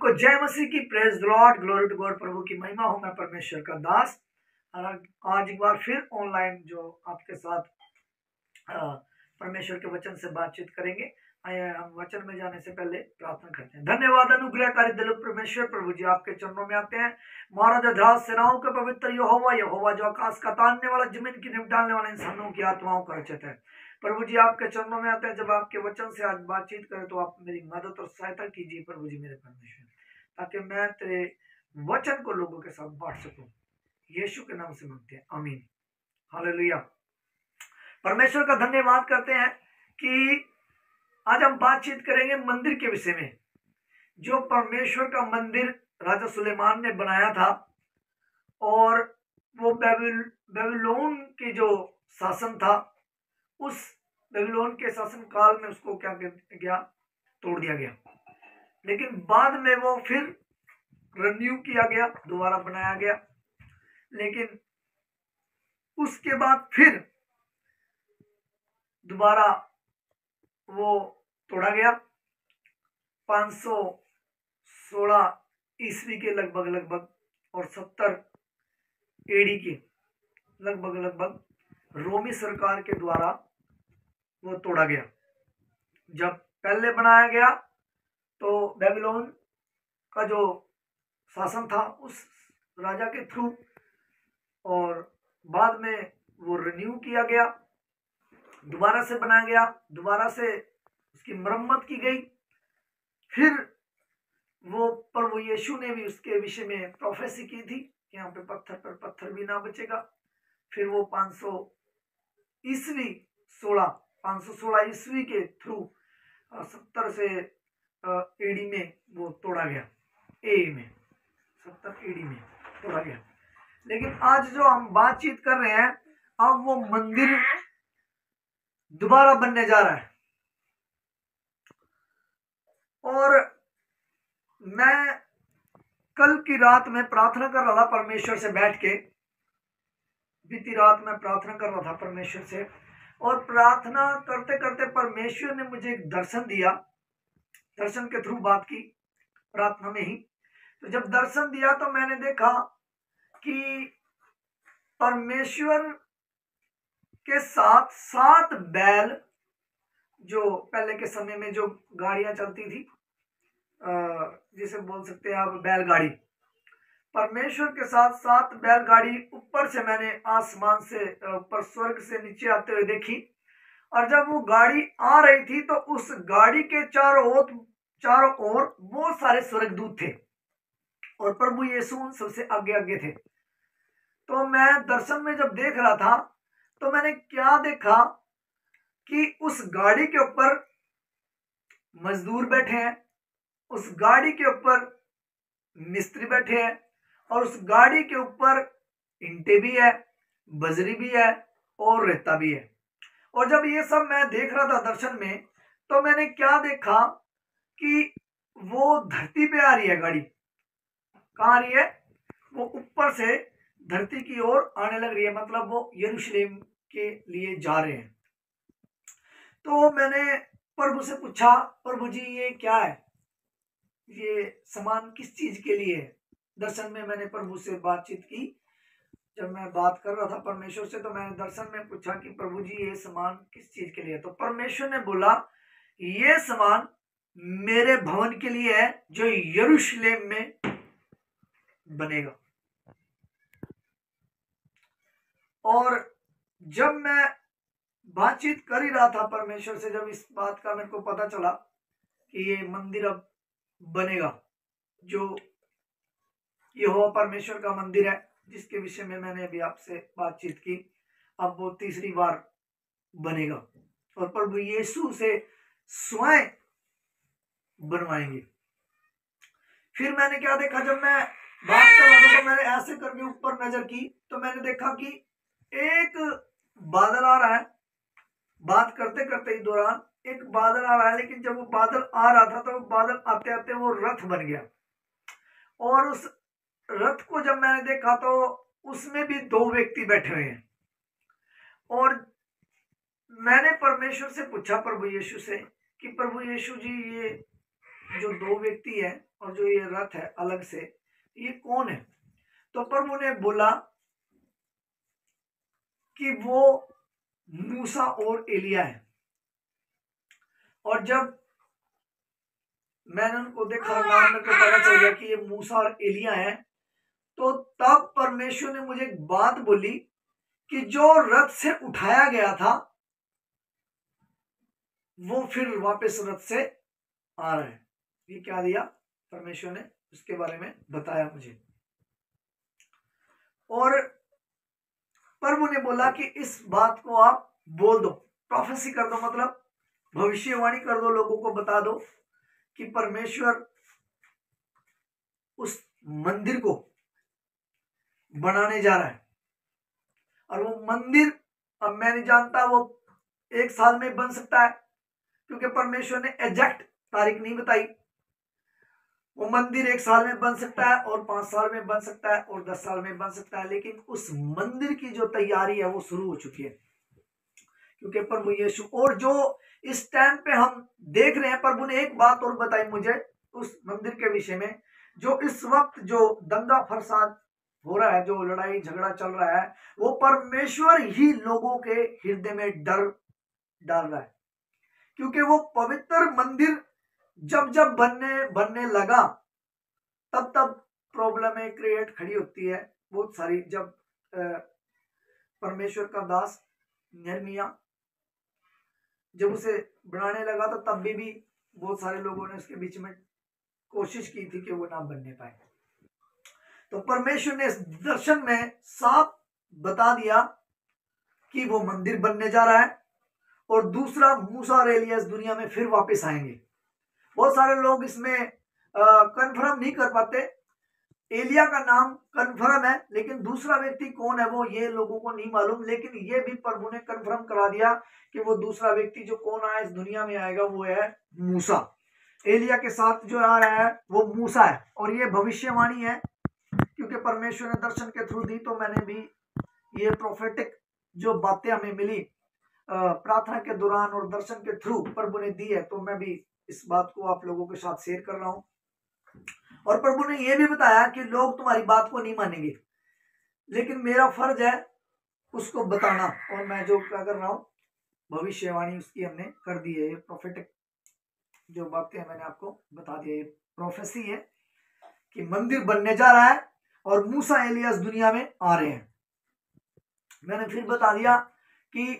सबको जय मसीह की, praise the Lord, glory to God. प्रभु की महिमा हो। मैं परमेश्वर का दास और आज एक बार फिर ऑनलाइन जो आपके साथ परमेश्वर के वचन से बातचीत करेंगे। आइए हम वचन में जाने से पहले प्रार्थना करते हैं। धन्यवाद अनुग्रहकारी दिल परमेश्वर प्रभु जी, आपके चरणों में आते हैं। महाराज अध्यास सेनाओं के पवित्र यहोवा, यहोवा जो आकाश का तानने वाला, जमीन की निपटाने वाला, इंसानों की आत्माओं का रचयिता है। प्रभु जी आपके चरणों में आते हैं। जब आपके वचन से आज बातचीत करें तो आप मेरी मदद और सहायता कीजिए प्रभु जी मेरे परमेश्वर, ताकि मैं तेरे वचन को लोगों के साथ बांट सकूं। यीशु के नाम से मांगते हैं, आमीन, हालेलुया। परमेश्वर का धन्यवाद करते हैं कि आज हम बातचीत करेंगे मंदिर के विषय में। जो परमेश्वर का मंदिर राजा सुलेमान ने बनाया था और वो बेबीलोन के जो शासन था, उस बेबीलोन के शासन काल में उसको क्या गया, तोड़ दिया गया। लेकिन बाद में वो फिर रिन्यू किया गया, दोबारा बनाया गया। लेकिन उसके बाद फिर दोबारा वो तोड़ा गया 516 ईस्वी के लगभग और 70 एडी के लगभग रोमी सरकार के द्वारा वो तोड़ा गया। जब पहले बनाया गया तो बेबीलोन का जो शासन था उस राजा के थ्रू, और बाद में वो रिन्यू किया गया, दोबारा से बनाया गया, दोबारा से उसकी मरम्मत की गई। फिर वो प्रभु यीशु ने भी उसके विषय में प्रोफेसी की थी, यहाँ पे पत्थर पर पत्थर भी ना बचेगा। फिर वो 516 ईस्वी के थ्रू 70 से एडी में वो तोड़ा गया। ए में 70 एडी में तोड़ा गया। लेकिन आज जो हम बातचीत कर रहे हैं, अब वो मंदिर दोबारा बनने जा रहा है। और मैं कल की रात में प्रार्थना कर रहा था परमेश्वर से बैठ के, बीती रात में प्रार्थना कर रहा था परमेश्वर से, और प्रार्थना करते करते परमेश्वर ने मुझे एक दर्शन दिया। दर्शन के थ्रू बात की प्रार्थना में ही। तो जब दर्शन दिया तो मैंने देखा कि परमेश्वर के साथ 7 बैल, जो पहले के समय में जो गाड़ियां चलती थी, जिसे बोल सकते हैं आप बैलगाड़ी, परमेश्वर के साथ 7 बैलगाड़ी ऊपर से मैंने आसमान से ऊपर स्वर्ग से नीचे आते हुए देखी। और जब वो गाड़ी आ रही थी तो उस गाड़ी के चारों ओर बहुत सारे स्वर्गदूत थे और प्रभु यीशु उन सबसे आगे आगे थे। तो मैं दर्शन में जब देख रहा था तो मैंने क्या देखा कि उस गाड़ी के ऊपर मजदूर बैठे हैं, उस गाड़ी के ऊपर मिस्त्री बैठे हैं, और उस गाड़ी के ऊपर ईंटें भी है, बजरी भी है और रेता भी है। और जब ये सब मैं देख रहा था दर्शन में, तो मैंने क्या देखा कि वो धरती पे आ रही है गाड़ी। कहाँ आ रही है? वो ऊपर से धरती की ओर आने लग रही है, मतलब वो यरूशलेम के लिए जा रहे हैं। तो मैंने प्रभु से पूछा, प्रभु जी ये क्या है, ये सामान किस चीज के लिए है? दर्शन में मैंने प्रभु से बातचीत की। जब मैं बात कर रहा था परमेश्वर से तो मैंने दर्शन में पूछा कि प्रभु जी ये सामान किस चीज के लिए है? तो परमेश्वर ने बोला ये सामान मेरे भवन के लिए है जो यरूशलेम में बनेगा। और जब मैं बातचीत कर ही रहा था परमेश्वर से, जब इस बात का मेरे को पता चला कि ये मंदिर अब बनेगा, जो यहोवा परमेश्वर का मंदिर है, जिसके विषय में मैंने अभी आपसे बातचीत की, अब वो तीसरी बार बनेगा और प्रभु यीशु से स्वयं बनवाएंगे। फिर मैंने क्या देखा, जब मैं बात कर रहा था तो मैंने ऐसे करके ऊपर नजर की तो मैंने देखा कि एक बादल आ रहा है। बात करते करते ही दौरान एक बादल आ रहा है, लेकिन जब वो बादल आ रहा था तो वो बादल आते आते वो रथ बन गया। और उस रथ को जब मैंने देखा तो उसमें भी 2 व्यक्ति बैठे हुए हैं। और मैंने परमेश्वर से पूछा, प्रभु यीशु से, कि प्रभु यीशु जी ये जो दो व्यक्ति है और जो ये रथ है अलग से, ये कौन है? तो प्रभु ने बोला कि वो मूसा और एलिया है। और जब मैंने उनको देखा, नाम मेरे को पता चल गया कि ये मूसा और एलिया है, तो तब परमेश्वर ने मुझे एक बात बोली कि जो रथ से उठाया गया था वो फिर वापस रथ से आ रहा है। ये क्या दिया परमेश्वर ने, उसके बारे में बताया मुझे। और प्रभु ने बोला कि इस बात को आप बोल दो, प्रोफेसी कर दो, मतलब भविष्यवाणी कर दो, लोगों को बता दो कि परमेश्वर उस मंदिर को बनाने जा रहा है। और वो मंदिर, अब मैं नहीं जानता वो 1 साल में बन सकता है, क्योंकि परमेश्वर ने एग्जैक्ट तारीख नहीं बताई। वो मंदिर 1 साल में बन सकता है और 5 साल में बन सकता है और 10 साल में बन सकता है, लेकिन उस मंदिर की जो तैयारी है वो शुरू हो चुकी है, क्योंकि प्रभु यीशु, और जो इस टाइम पे हम देख रहे हैं, प्रभु ने एक बात और बताई मुझे उस मंदिर के विषय में, जो इस वक्त जो दंगा फसाद हो रहा है, जो लड़ाई झगड़ा चल रहा है, वो परमेश्वर ही लोगों के हृदय में डर डाल रहा है। क्योंकि वो पवित्र मंदिर जब जब बनने लगा, तब तब प्रॉब्लमें क्रिएट खड़ी होती है बहुत सारी। जब परमेश्वर का दास यिर्मयाह जब उसे बनाने लगा, तो तब भी बहुत सारे लोगों ने उसके बीच में कोशिश की थी कि वो ना बनने पाए। तो परमेश्वर ने इस दर्शन में साफ बता दिया कि वो मंदिर बनने जा रहा है, और दूसरा मूसा और एलिया इस दुनिया में फिर वापस आएंगे। बहुत सारे लोग इसमें कंफर्म नहीं कर पाते। एलिया का नाम कंफर्म है, लेकिन दूसरा व्यक्ति कौन है वो ये लोगों को नहीं मालूम। लेकिन ये भी प्रभु ने कंफर्म करा दिया कि वो दूसरा व्यक्ति जो कौन आया इस दुनिया में आएगा वो है मूसा। एलिया के साथ जो आ रहा है वो मूसा है, और ये भविष्यवाणी है, क्योंकि परमेश्वर ने दर्शन के थ्रू दी। तो मैंने भी ये प्रोफेटिक जो बातें हमें मिली प्रार्थना के दौरान और दर्शन के थ्रू प्रभु ने दी है, तो मैं भी इस बात को आप लोगों के साथ शेयर कर रहा हूं। और प्रभु ने यह भी बताया कि लोग तुम्हारी बात को नहीं मानेंगे, लेकिन मेरा फर्ज है उसको बताना, और मैं जो क्या कर रहा हूं, भविष्यवाणी उसकी हमने कर दी है। ये प्रोफेटिक जो बातें मैंने आपको बता दी, ये प्रोफेसी है कि मंदिर बनने जा रहा है और मूसा एलिया दुनिया में आ रहे हैं। मैंने फिर बता दिया कि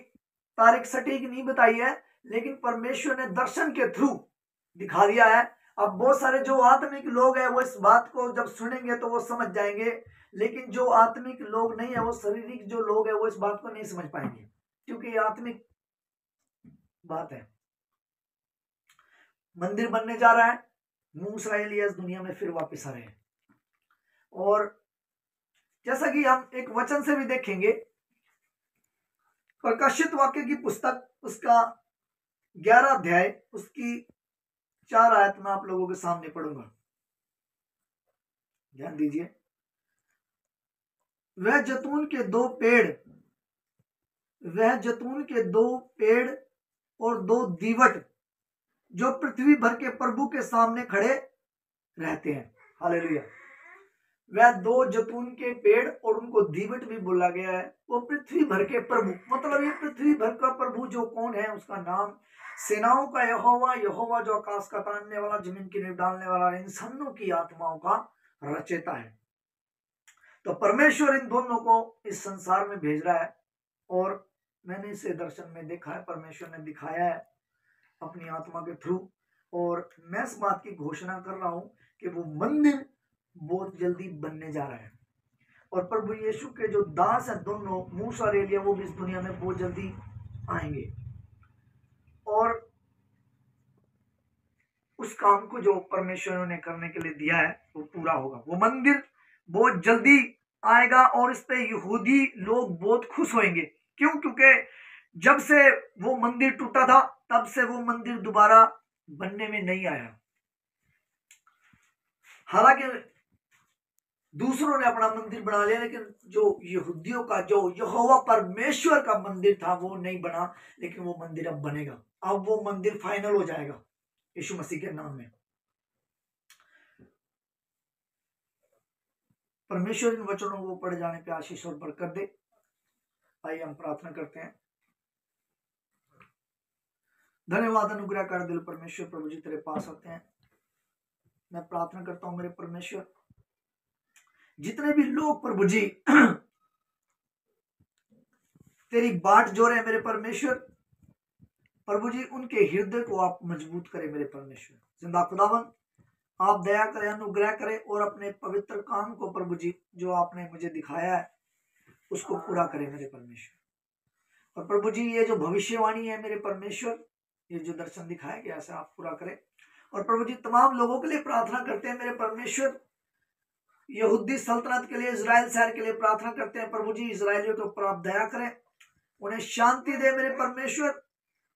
तारीख सटीक नहीं बताई है, लेकिन परमेश्वर ने दर्शन के थ्रू दिखा दिया है। अब बहुत सारे जो आत्मिक लोग हैं वो इस बात को जब सुनेंगे तो वो समझ जाएंगे, लेकिन जो आत्मिक लोग नहीं है, वो शारीरिक जो लोग हैं वो इस बात को नहीं समझ पाएंगे, क्योंकि ये आत्मिक बात है। मंदिर बनने जा रहा है, मूसा एलिया इस दुनिया में फिर वापस आ रहे हैं। और जैसा कि हम एक वचन से भी देखेंगे, प्रकाशित वाक्य की पुस्तक उसका 11 अध्याय उसकी 4 आयत में आप लोगों के सामने पढ़ूंगा, ध्यान दीजिए। वह जैतून के दो पेड़ और 2 दीवट जो पृथ्वी भर के प्रभु के सामने खड़े रहते हैं। हालेलुया। वह 2 जैतून के पेड़ और उनको दीवट भी बोला गया है, वो पृथ्वी भर के प्रभु, मतलब ये पृथ्वी भर का प्रभु जो कौन है, उसका नाम सेनाओं का यहोवा, यहोवा जो आकाश का तानने वाला, जमीन की नींव डालने वाला, इंसानों की आत्माओं का रचयिता है। तो परमेश्वर इन दोनों को इस संसार में भेज रहा है, और मैंने इसे दर्शन में देखा है, परमेश्वर ने दिखाया है अपनी आत्मा के थ्रू। और मैं इस बात की घोषणा कर रहा हूं कि वो मंदिर बहुत जल्दी बनने जा रहा है, और प्रभु यीशु के जो दास हैं दोनों, मूसा और एलिया, वो भी इस दुनिया में बहुत जल्दी आएंगे, और उस काम को जो परमेश्वर ने करने के लिए दिया है वो पूरा होगा। वो मंदिर बहुत जल्दी आएगा, और इस पे यहूदी लोग बहुत खुश होंगे। क्यों? क्योंकि जब से वो मंदिर टूटा था, तब से वो मंदिर दोबारा बनने में नहीं आया। हालांकि दूसरों ने अपना मंदिर बना लिया, लेकिन जो यहूदियों का, जो यहोवा परमेश्वर का मंदिर था, वो नहीं बना। लेकिन वो मंदिर अब बनेगा, अब वो मंदिर फाइनल हो जाएगा यीशु मसीह के नाम में। परमेश्वर इन वचनों को पढ़ जाने पे आशीष और बरकत दे। आइए हम प्रार्थना करते हैं। धन्यवाद अनुग्रहकारी दिल परमेश्वर, प्रभु जी तेरे पास आते हैं। मैं प्रार्थना करता हूं मेरे परमेश्वर, जितने भी लोग प्रभु जी तेरी बाट जो रहे मेरे परमेश्वर, प्रभु जी उनके हृदय को आप मजबूत करें मेरे परमेश्वर। जिंदा खुदावन आप दया करें, अनुग्रह करें और अपने पवित्र काम को प्रभु जी जो आपने मुझे दिखाया है उसको पूरा करें मेरे परमेश्वर। और प्रभु जी ये जो भविष्यवाणी है मेरे परमेश्वर, ये जो दर्शन दिखाया गया ऐसा आप पूरा करें। और प्रभु जी तमाम लोगों के लिए प्रार्थना करते हैं मेरे परमेश्वर, यहूदी सल्तनत के लिए, इजराइल शहर के लिए प्रार्थना करते हैं प्रभु जी। इजराइलियों के ऊपर आप दया करें, उन्हें शांति दे मेरे परमेश्वर,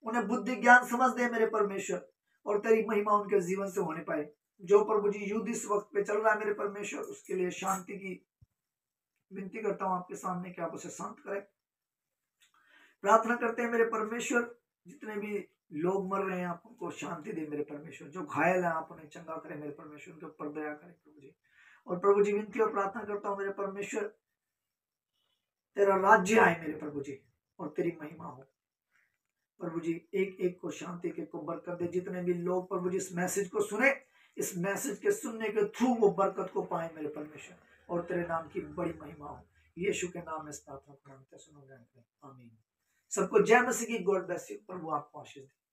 उन्हें बुद्धि ज्ञान समझ दे मेरे परमेश्वर, और तेरी महिमा उनके जीवन से होने पाए। जो प्रभु जी युद्ध इस वक्त पे चल रहा है मेरे परमेश्वर, उसके लिए शांति की विनती करता हूं आपके सामने कि आप उसे शांत करें। प्रार्थना करते हैं मेरे परमेश्वर, जितने भी लोग मर रहे हैं आप उनको शांति दे मेरे परमेश्वर, जो घायल है आप उन्हें चंगा करें मेरे परमेश्वर, उनके ऊपर दया करें प्रभु जी। और प्रभु जी विनती और प्रार्थना करता हूँ मेरे परमेश्वर, तेरा राज्य आए मेरे प्रभु जी और तेरी महिमा हो प्रभु जी। एक एक को शांति, एक एक को बरकत दे। जितने भी लोग प्रभु जी इस मैसेज को सुने, इस मैसेज के सुनने के थ्रू वो बरकत को पाए मेरे परमेश्वर, और तेरे नाम की बड़ी महिमा हो। यीशु के नाम में प्रार्थना मांगते सुनो, आमीन। सबको जय मसीह की, गॉड ब्लेस यू। प्रभु आपको आशीष दे।